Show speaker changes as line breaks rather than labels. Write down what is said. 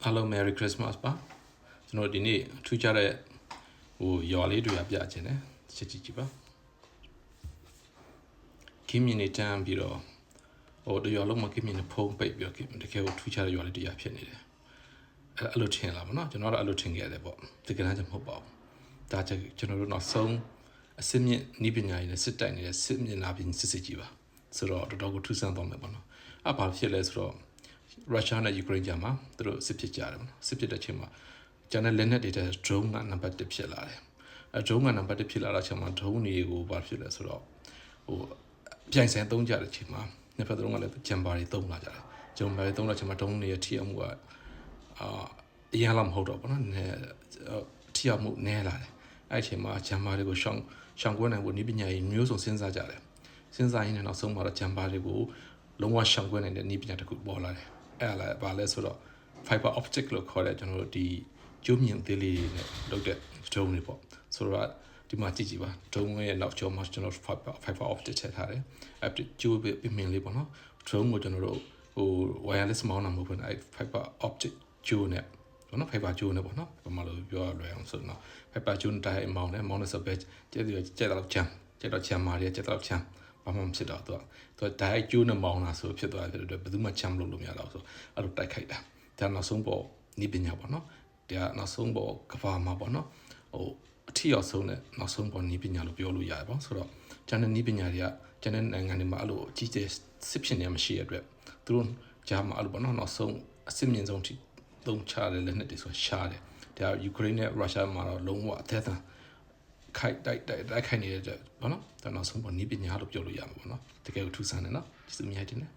Hello Merry Christmas ပါကျွန်တော်ဒီနေ့ထူးခြားတဲ့ရွာလေးတွေပြခြင်းနဲ့ချက်ကြည့်ပါခင်းမြင်နေတန်းပြီးတော့တရွာလုံးမှာခင်းမြင်နေဖုံးပိတ်ပြီးတော့တကယ်ကိုထူးခြားတဲ့ရွာလေးတရားဖြစ်နေတယ်အဲ့လိုထင်လာပါတော့ကျွန်တော်တို့အဲ့လိုထင်ခဲ့ရတယ်ပေါ့တကယ်တမ်းကျမဟုတ်ပါဘူးဒါချက်ကျွန်တော်တို့နောက်ဆုံးအစစ်မြင့်နီးပညာရေးနဲ့စစ်တိုက်နေတဲ့စစ်မြင့်နာပြင်စစ်စစ်ကြီးပါဆိုတော့တော်တော်ကိုထူးဆန်းသွားမယ်ပေါ့နော်အဲ့ဘာဖြစ်လဲဆိုတော့ရုရှားနဲ့ယူကရိန်းကြားမှာသူတို့စစ်ဖြစ်ကြတယ်ပေါ့စစ်ဖြစ်တဲ့ချိန်မှာကျန်တဲ့လက်နက်တွေတဲ့ drone ကနံပါတ်1ဖြစ်လာတယ်အဲ drone ကနံပါတ်1ဖြစ်လာတဲ့ချိန်မှာ drone တွေကိုဘာဖြစ်လဲဆိုတော့ပြိုင်ဆိုင်သုံးကြတဲ့ချိန်မှာနှစ်ဖက်သုံးကလည်းဂျမ်ဘာတွေသုံးလာကြတယ်ဂျမ်ဘာတွေသုံးလာချိန်မှာ drone တွေရဲ့ထိအောင်မှုကအရင်လောက်မဟုတ်တော့ဘူးနော်ထိအောင်မှုနည်းလာတယ်အဲ့ချိန်မှာဂျမ်ဘာတွေကိုရှောင်ကွင်းနိုင်ဖို့နည်းပညာရေးမျိုးစုံစဉ်းစားကြတယ်စဉ်းစားရင်းနဲ့နောက်ဆုံးမှာတော့ဂျမ်ဘာတွေကိုလုံးဝရှောင်ကွင်းနိုင်တဲ့နည်းပညာတစ်ခုပေါ်လာတယ်အဲ့ဒါဘာလဲဆိုတော့ fiber optic လို့ခေါ်တဲ့ကျွန်တော်တို့ဒီကျိုးမြင့်သေးလေးနဲ့လုပ်တဲ့ drone တွေပေါ့ဆိုတော့ဒီမှာကြည့်ပါ drone ရဲ့နောက်ကျောမှာကျွန်တော် fiber optic ထည့်ထားတယ်အဲ့ဒီကျိုးပြမြင်လေးပေါ့နော် drone ကိုကျွန်တော်တို့wireless မောင်းတာမဟုတ်ဘူးအဲ့ fiber optic ကျိုးနဲ့ပေါ့နော် fiber ကျိုးနဲ့ပေါ့နော်ဘာမှလို့ပြောရလွယ်အောင်ဆိုတော့ fiber ကျိုးနဲ့တိုင်းမောင်းတယ်ဆိုပဲကျက်တော့ချမ်းမာတယ်ကျက်တော့ချမ်းဘာမှမဖြစ်တော့သူတိုက်ကျိုးနဲ့မောင်းတာဆိုဖြစ်သွားတဲ့အတွက်ဘယ်သူမှချမ်းလို့မရတော့ဆိုအဲ့လိုတိုက်ခိုက်တာဒါနောက်ဆုံးပေါ်နီးပညာပေါ့နော်ဒါနောက်ဆုံးပေါ်ကဘာမှာပေါ့နော်အထီရောက်ဆုံးနဲ့နောက်ဆုံးပေါ်နီးပညာလို့ပြောလို့ရတယ်ပေါ့ဆိုတော့ကျန်တဲ့နီးပညာတွေကကျန်တဲ့နိုင်ငံတွေမှာအဲ့လိုအကြီးကျယ်စစ်ဖြစ်နေမှရှိရတဲ့အတွက်သူတို့ဂျာမှာအဲ့လိုပေါ့နော်နောက်ဆုံးအစစ်မြင့်ဆုံးထိသုံးချတဲ့လက်နက်တွေဆိုရှားတယ်ဒါယူကရိန်းနဲ့ရုရှားမှာတော့လုံးဝအသက်သန်ခိုက်တိုက်ခိုက်နေတဲ့ပေါ့နော်ဒါနောက်ဆုံးပေါ်နီးပညာလို့ပြောလို့ရမှာပေါ့နော်တကယ်ကိုထူးဆန်းတယ်နော်ကျေးဇူးများတင်တယ်